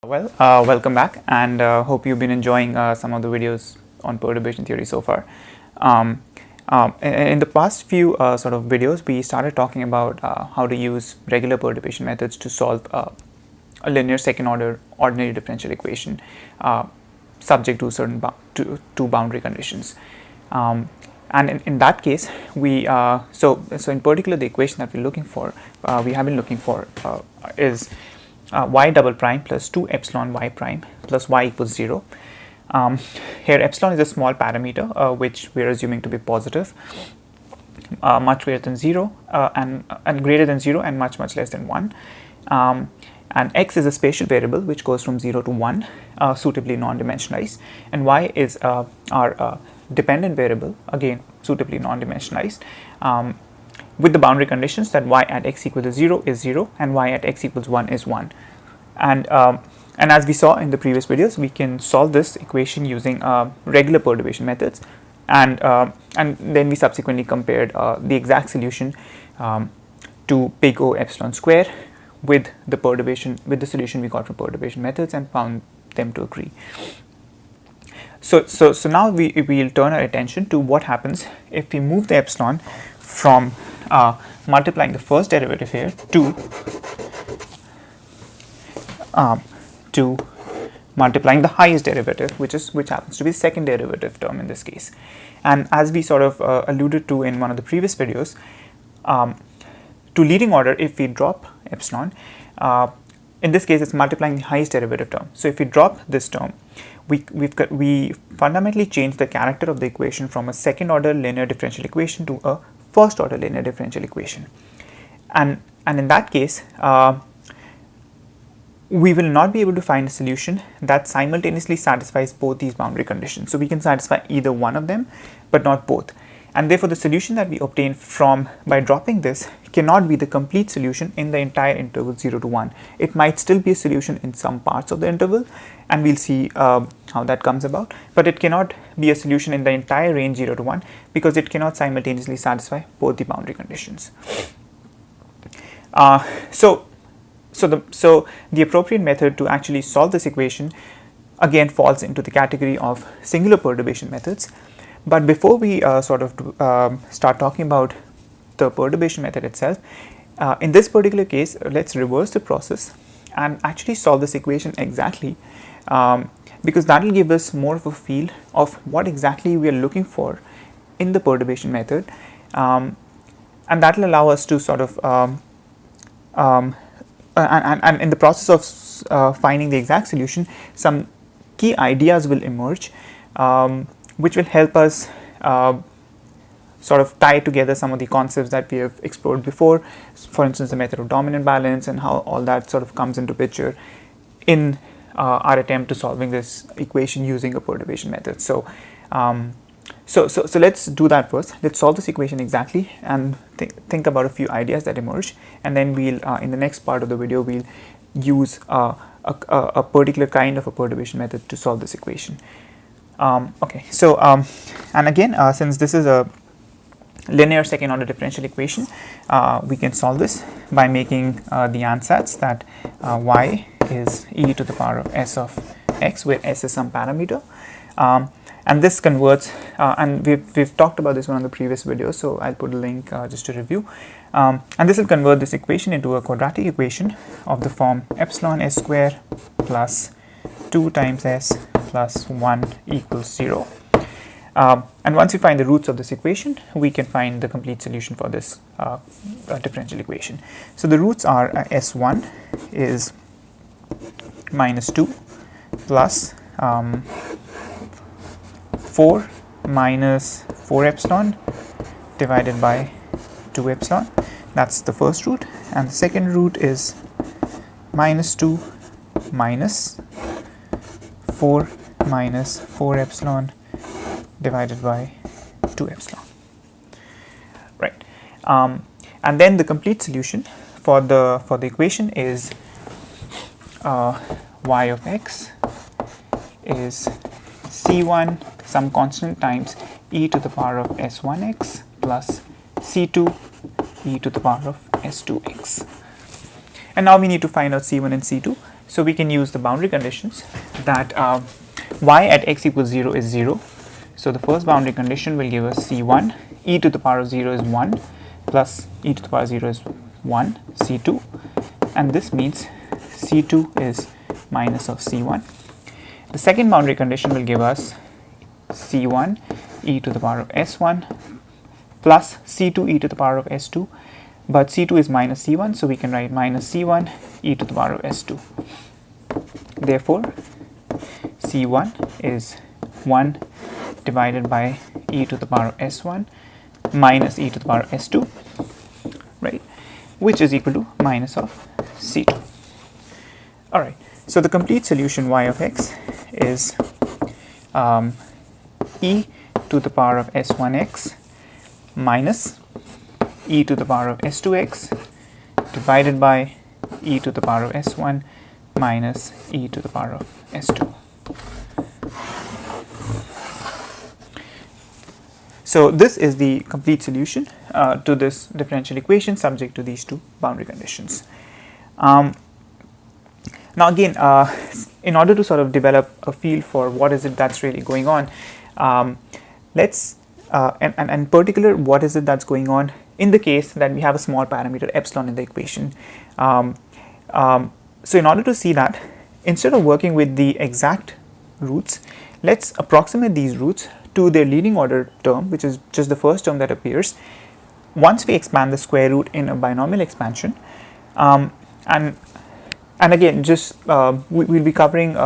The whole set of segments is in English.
Welcome back, and hope you've been enjoying some of the videos on perturbation theory so far. In the past few sort of videos, we started talking about how to use regular perturbation methods to solve a linear second order ordinary differential equation subject to certain two boundary conditions. And in that case, we so in particular the equation that we're looking for, we have been looking for is y double prime plus 2 epsilon y prime plus y equals 0. Here epsilon is a small parameter which we are assuming to be positive, much greater than 0 and greater than 0 and much less than 1. And x is a spatial variable which goes from 0 to 1, suitably non-dimensionalized, and y is our dependent variable, again suitably non-dimensionalized, with the boundary conditions that y at x equals 0 is 0 and y at x equals 1 is 1. And as we saw in the previous videos, we can solve this equation using regular perturbation methods, and then we subsequently compared the exact solution to big O epsilon square with the solution we got from perturbation methods and found them to agree. So now we'll turn our attention to what happens if we move the epsilon from multiplying the first derivative here to multiplying the highest derivative, which happens to be the second derivative term in this case. And as we sort of alluded to in one of the previous videos, to leading order, if we drop epsilon, in this case it's multiplying the highest derivative term. So if we drop this term, we fundamentally change the character of the equation from a second order linear differential equation to a first order linear differential equation, and in that case we will not be able to find a solution that simultaneously satisfies both these boundary conditions. So we can satisfy either one of them but not both, and therefore the solution that we obtain by dropping this cannot be the complete solution in the entire interval 0 to 1. It might still be a solution in some parts of the interval, and we'll see how that comes about, but it cannot be a solution in the entire range 0 to 1 because it cannot simultaneously satisfy both the boundary conditions. So the appropriate method to actually solve this equation again falls into the category of singular perturbation methods. But before we start talking about the perturbation method itself, in this particular case, let's reverse the process and actually solve this equation exactly, because that will give us more of a feel of what exactly we are looking for in the perturbation method, and that will allow us to sort of and in the process of finding the exact solution, some key ideas will emerge which will help us sort of tie together some of the concepts that we have explored before, for instance the method of dominant balance and how all that sort of comes into picture in our attempt to solving this equation using a perturbation method. So let's do that first. Let's solve this equation exactly and think about a few ideas that emerge, and then we'll in the next part of the video we'll use a particular kind of a perturbation method to solve this equation. Okay, so and again, since this is a linear second order differential equation, we can solve this by making the ansatz that y is e to the power of s of x, where s is some parameter, and this converts, and we've talked about this one on the previous video, so I'll put a link just to review, and this will convert this equation into a quadratic equation of the form epsilon s square plus 2 times s plus 1 equals 0. And once we find the roots of this equation, we can find the complete solution for this differential equation. So the roots are s1 is minus 2 plus 4 minus 4 epsilon divided by 2 epsilon. That's the first root, and the second root is minus 2 minus 4 minus 4 epsilon divided by 2 epsilon, right? And then the complete solution for the equation is y of x is c1 some constant times e to the power of s1x plus c2 e to the power of s2x. And now we need to find out c1 and c2. So we can use the boundary conditions that y at x equals 0 is 0. So the first boundary condition will give us c1, e to the power of 0 is 1 plus e to the power of 0 is 1, c2, and this means c2 is minus of c1. The second boundary condition will give us c1 e to the power of s1 plus c2 e to the power of s2, but c2 is minus c1, so we can write minus c1 e to the power of s2. Therefore, c1 is 1 divided by e to the power of s1 minus e to the power of s2, right, which is equal to minus of c2. All right, so the complete solution y of x is e to the power of s1x minus e to the power of s2x divided by e to the power of s1 minus e to the power of s2. So this is the complete solution to this differential equation subject to these two boundary conditions. Now again, in order to sort of develop a feel for what is it that's really going on, let's and in particular, what is it that's going on in the case that we have a small parameter epsilon in the equation. So in order to see that, instead of working with the exact roots, let's approximate these roots to their leading order term, which is just the first term that appears once we expand the square root in a binomial expansion. And again, just we'll be covering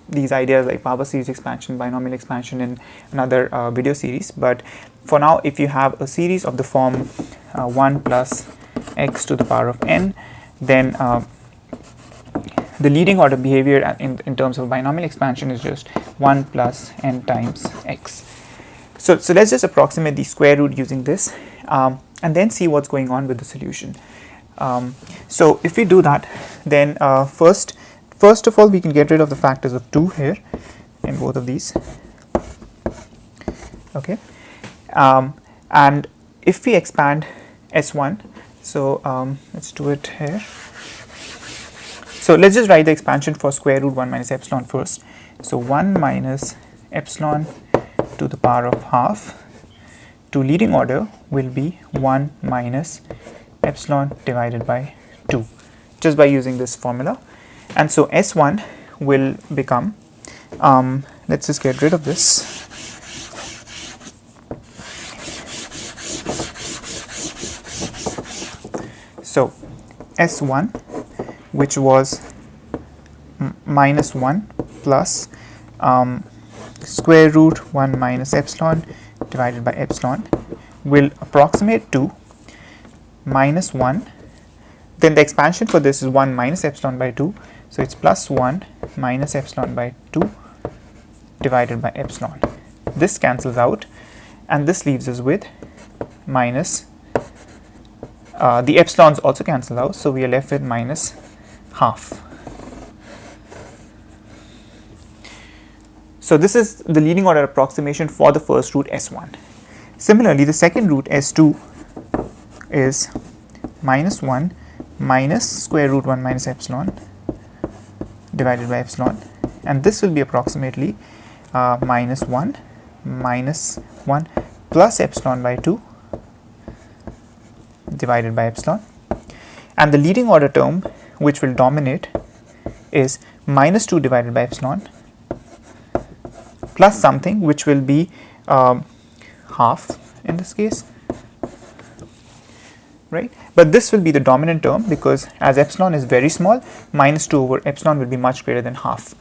these ideas like power series expansion, binomial expansion in another video series. But for now, if you have a series of the form 1 plus x to the power of n, then the leading order behavior in terms of binomial expansion is just 1 plus n times x. So let's just approximate the square root using this and then see what's going on with the solution. So if we do that, then first of all, we can get rid of the factors of 2 here in both of these. Okay, and if we expand s1, so let's do it here. So let's just write the expansion for square root 1 minus epsilon first. So 1 minus epsilon to the power of half to leading order will be 1 minus epsilon divided by 2, just by using this formula. And so s1 will become, let's just get rid of this. So s1, which was minus 1 plus square root 1 minus epsilon divided by epsilon, will approximate to minus 1. Then the expansion for this is 1 minus epsilon by 2, so it's plus 1 minus epsilon by 2 divided by epsilon. This cancels out and this leaves us with minus, the epsilons also cancel out, so we are left with minus half. So this is the leading order approximation for the first root s1. Similarly, the second root s2 is minus 1 minus square root 1 minus epsilon divided by epsilon, and this will be approximately minus 1 minus 1 plus epsilon by 2 divided by epsilon, and the leading order term which will dominate is minus 2 divided by epsilon plus something which will be half in this case, right? But this will be the dominant term because as epsilon is very small, minus 2 over epsilon will be much greater than half.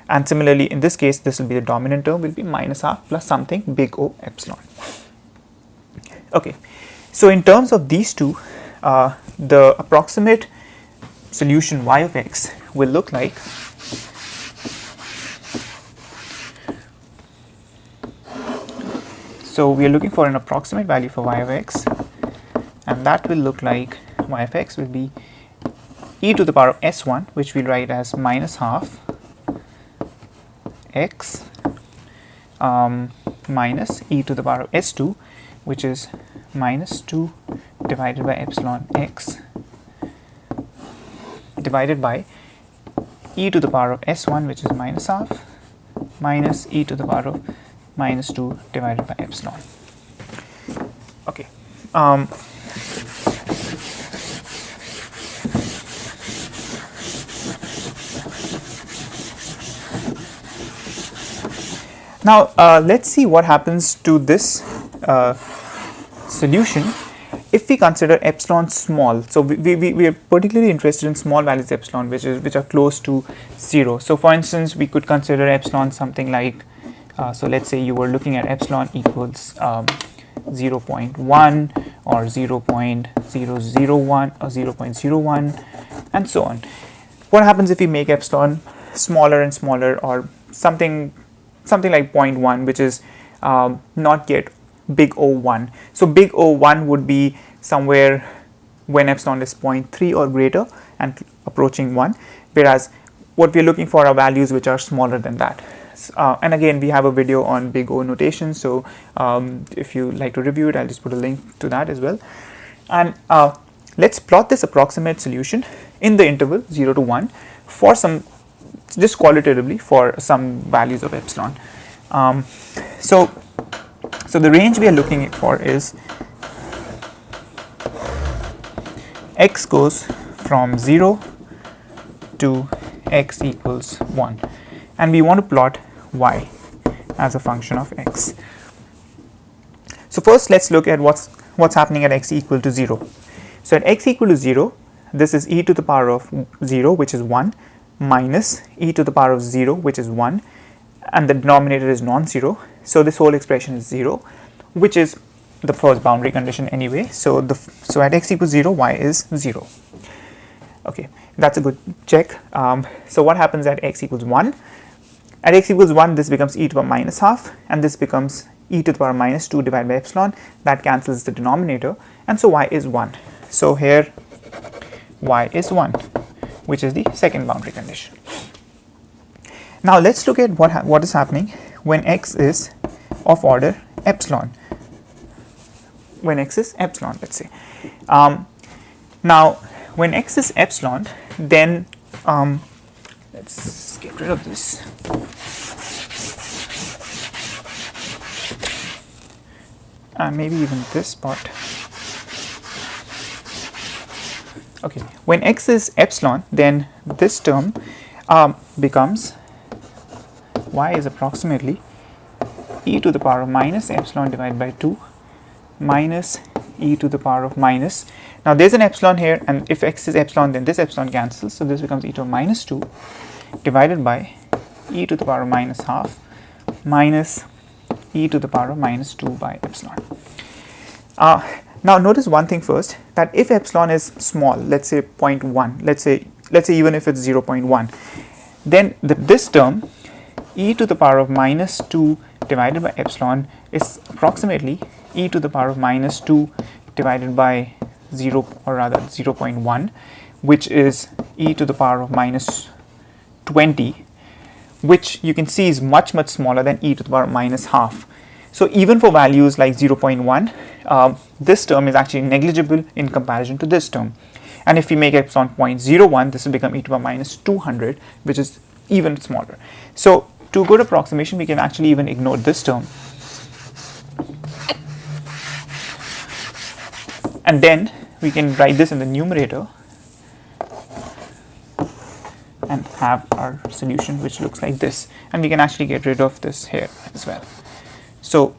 And similarly, in this case, this will be the dominant term, will be minus half plus something big O epsilon. Okay, so in terms of these two, the approximate solution y of x will look like so we are looking for an approximate value for y of x, and that will look like y of x will be e to the power of s1, which we'll write as minus half x minus e to the power of s2, which is minus 2 divided by epsilon x divided by e to the power of s1, which is minus half, minus e to the power of minus 2 divided by epsilon. Okay. Now let's see what happens to this solution if we consider epsilon small. So we are particularly interested in small values of epsilon which are close to 0. So for instance, we could consider epsilon something like, so let's say you were looking at epsilon equals 0.1 or 0.001 or 0.01 and so on. What happens if we make epsilon smaller and smaller, or something like 0.1, which is not yet big O1. So big O1 would be somewhere when epsilon is 0.3 or greater and approaching 1, whereas what we are looking for are values which are smaller than that. And again, we have a video on big O notation, so if you like to review it, I'll just put a link to that as well. And let's plot this approximate solution in the interval 0 to 1 for some, just qualitatively, for some values of epsilon. So the range we are looking for is x goes from 0 to x equals 1, and we want to plot y as a function of x. So first let's look at what's happening at x equal to 0. So at x equal to 0, this is e to the power of 0, which is 1, minus e to the power of 0, which is 1, and the denominator is non-zero, so this whole expression is 0, which is the first boundary condition anyway. So at x equals 0, y is 0. Okay, that's a good check. So what happens at x equals 1? At x equals 1, this becomes e to the power minus half, and this becomes e to the power minus 2 divided by epsilon. That cancels the denominator, and so y is 1. So here y is 1, which is the second boundary condition. Now let's look at what is happening when x is of order epsilon. When x is epsilon, let's say. Now when x is epsilon, then let's get rid of this. Maybe even this part. Okay, when x is epsilon, then this term becomes y is approximately e to the power of minus epsilon divided by 2 minus e to the power of minus. Now there's an epsilon here, and if x is epsilon, then this epsilon cancels, so this becomes e to the minus 2 divided by e to the power of minus half minus e to the power of minus 2 by epsilon. Now notice one thing first, that if epsilon is small, let's say 0.1, let's say even if it's 0.1, then this term e to the power of minus 2 divided by epsilon is approximately e to the power of minus 2 divided by 0, or rather 0.1, which is e to the power of minus 20, which you can see is much smaller than e to the power of minus half. So even for values like 0.1, this term is actually negligible in comparison to this term. And if we make epsilon 0.01, this will become e to the power minus 200, which is even smaller. So to a good approximation, we can actually even ignore this term. And then we can write this in the numerator and have our solution, which looks like this. And we can actually get rid of this here as well. So,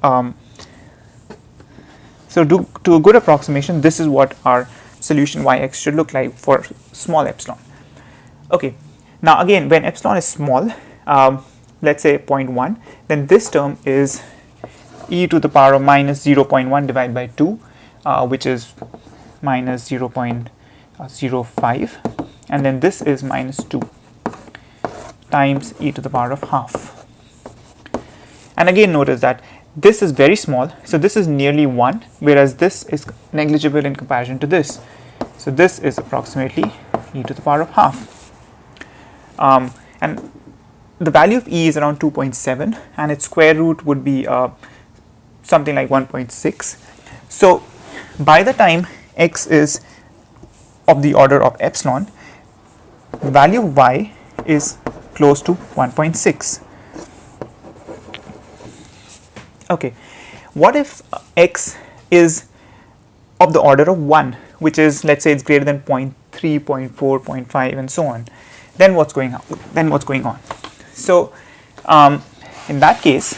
to a good approximation, this is what our solution yx should look like for small epsilon. Okay, now again, when epsilon is small, let's say 0.1, then this term is e to the power of minus 0.1 divided by 2, which is minus 0.05, and then this is minus 2 times e to the power of half. And again, notice that this is very small, so this is nearly 1, whereas this is negligible in comparison to this. So this is approximately e to the power of half. And the value of e is around 2.7, and its square root would be something like 1.6. So by the time x is of the order of epsilon, the value of y is close to 1.6. Okay, what if x is of the order of 1, which is, let's say it's greater than 0.3, 0.4, 0.5 and so on? Then what's going on? So in that case,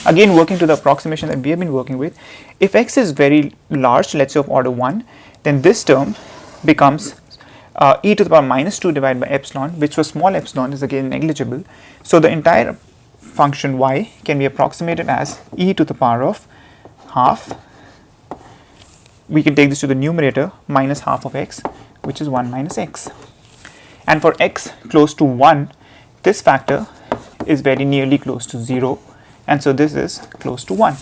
again working to the approximation that we have been working with, if x is very large, let's say of order 1, then this term becomes e to the power minus 2 divided by epsilon, which for small epsilon is again negligible. So the entire function y can be approximated as e to the power of half. We can take this to the numerator, minus half of x, which is 1 minus x. And for x close to 1, this factor is very nearly close to 0, and so this is close to 1.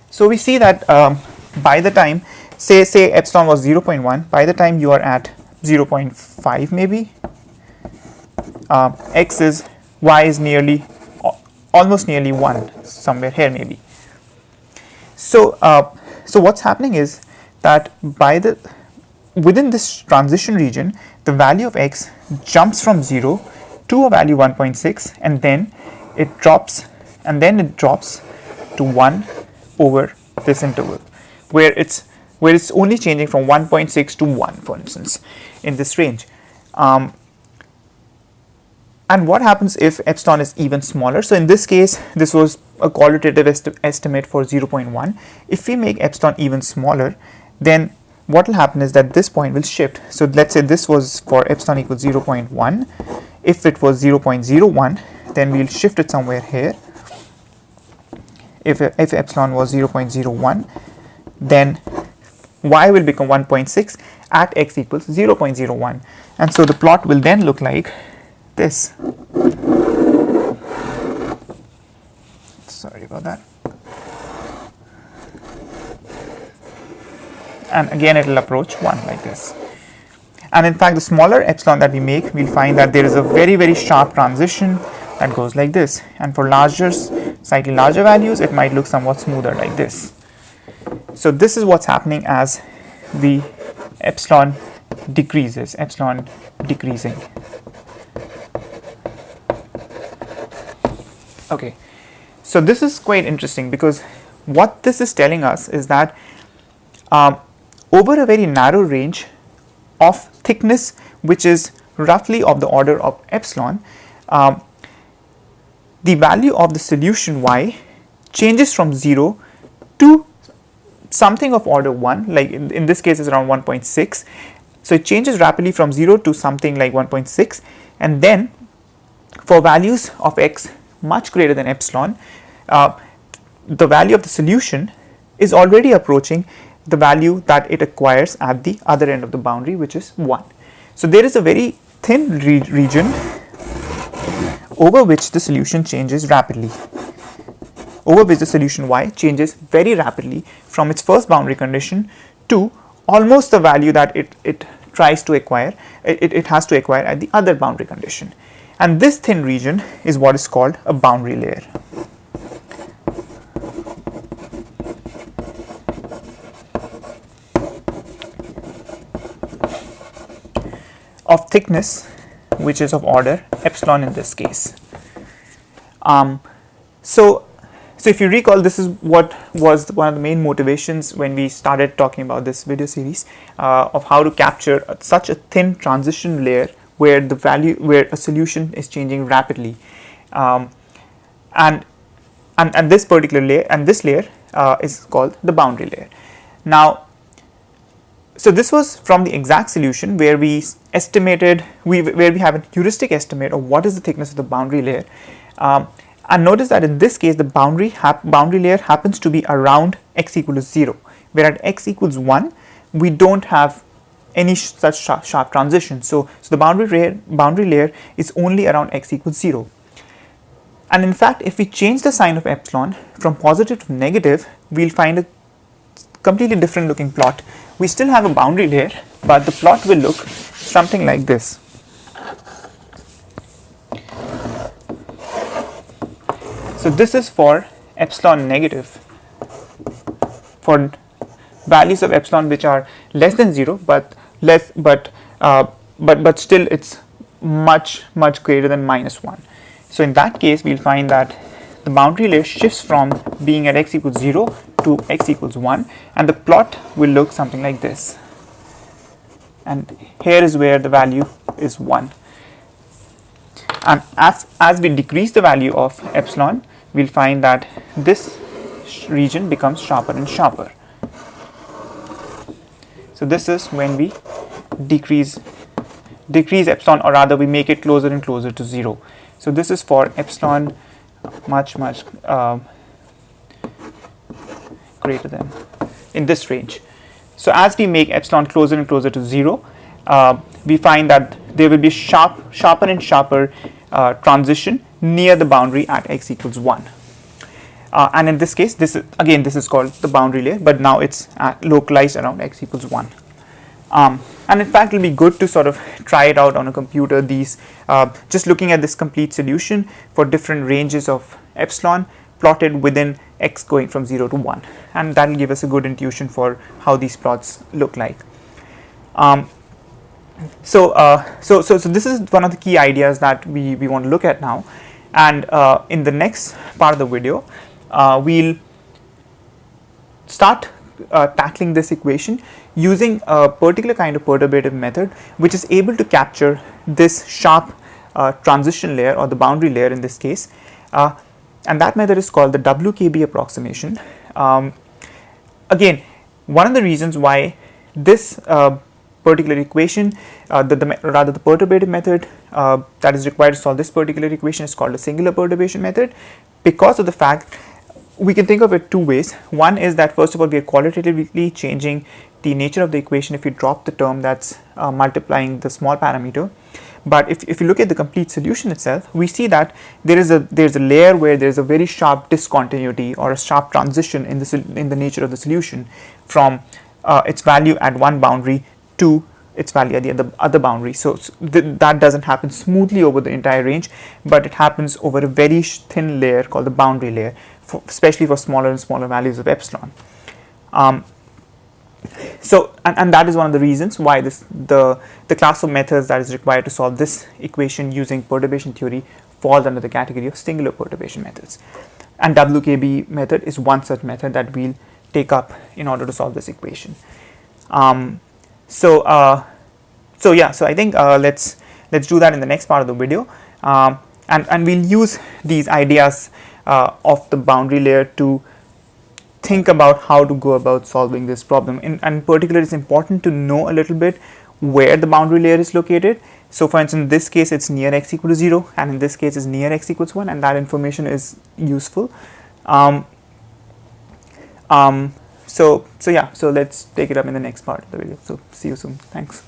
So we see that by the time, say epsilon was 0.1, by the time you are at 0.5 maybe, y is nearly, almost nearly 1, somewhere here maybe. So so what's happening is that within this transition region, the value of x jumps from 0 to a value 1.6, and then it drops to 1 over this interval, where it's only changing from 1.6 to 1, for instance, in this range. And what happens if epsilon is even smaller? So in this case, this was a qualitative estimate for 0.1. If we make epsilon even smaller, then what will happen is that this point will shift. So let's say this was for epsilon equals 0.1. If it was 0.01, then we'll shift it somewhere here. If epsilon was 0.01, then y will become 1.6 at x equals 0.01. And so the plot will then look like this. Sorry about that. And again it will approach 1 like this. And in fact, the smaller epsilon that we make, we'll find that there is a very, very sharp transition that goes like this. And for slightly larger values, it might look somewhat smoother like this. So this is what's happening as the epsilon decreases, epsilon decreasing. Okay, so this is quite interesting, because what this is telling us is that over a very narrow range of thickness, which is roughly of the order of epsilon, the value of the solution y changes from 0 to something of order 1, like in this case is around 1.6. So it changes rapidly from 0 to something like 1.6, and then for values of x much greater than epsilon, the value of the solution is already approaching the value that it acquires at the other end of the boundary, which is 1. So there is a very thin region over which the solution changes rapidly, over which the solution y changes very rapidly from its first boundary condition to almost the value that it tries to acquire, it has to acquire at the other boundary condition. And this thin region is what is called a boundary layer. Of thickness, which is of order epsilon in this case. So if you recall, this is what was one of the main motivations when we started talking about this video series of how to capture such a thin transition layer where a solution is changing rapidly, and this particular layer, and this layer is called the boundary layer. Now, so this was from the exact solution where we estimated, where we have a heuristic estimate of what is the thickness of the boundary layer. And notice that in this case, the boundary layer happens to be around x equals 0, where at x equals 1, we don't have any such sharp transition. So the boundary layer is only around x equals 0. And in fact, if we change the sign of epsilon from positive to negative, we'll find a completely different looking plot. We still have a boundary layer, but the plot will look something like this. So this is for epsilon negative, for values of epsilon which are less than 0 but but still it's much greater than -1. So in that case, we'll find that the boundary layer shifts from being at x equals 0 to x equals 1, and the plot will look something like this. And here is where the value is 1. And as we decrease the value of epsilon, we'll find that this region becomes sharper and sharper. So this is when we decrease epsilon, or rather we make it closer and closer to 0. So this is for epsilon much greater than, in this range. So as we make epsilon closer and closer to 0, we find that there will be sharper and sharper transition near the boundary at x equals 1. And in this case, this is called the boundary layer, but now it's localized around x equals 1. And in fact, it will be good to sort of try it out on a computer, these just looking at this complete solution for different ranges of epsilon plotted within x going from 0 to 1, and that will give us a good intuition for how these plots look like. So this is one of the key ideas that we want to look at now, and in the next part of the video, we'll start tackling this equation using a particular kind of perturbative method which is able to capture this sharp transition layer, or the boundary layer in this case, and that method is called the WKB approximation. Again, one of the reasons why this particular equation, rather the perturbative method that is required to solve this particular equation is called the singular perturbation method, because of the fact we can think of it two ways. One is that first of all, we are qualitatively changing the nature of the equation if you drop the term that's multiplying the small parameter. But if you look at the complete solution itself, we see that there's a layer where there's a very sharp discontinuity or a sharp transition in the nature of the solution from its value at one boundary to its value at the other boundary. So that doesn't happen smoothly over the entire range, but it happens over a very thin layer called the boundary layer, especially for smaller and smaller values of epsilon. So that is one of the reasons why the class of methods that is required to solve this equation using perturbation theory falls under the category of singular perturbation methods, and WKB method is one such method that we'll take up in order to solve this equation. So I think let's do that in the next part of the video, and we'll use these ideas of the boundary layer to think about how to go about solving this problem. And in particular, it's important to know a little bit where the boundary layer is located. So for instance, in this case it's near x equal to 0, and in this case it's near x equals 1, and that information is useful. So let's take it up in the next part of the video. So see you soon. Thanks.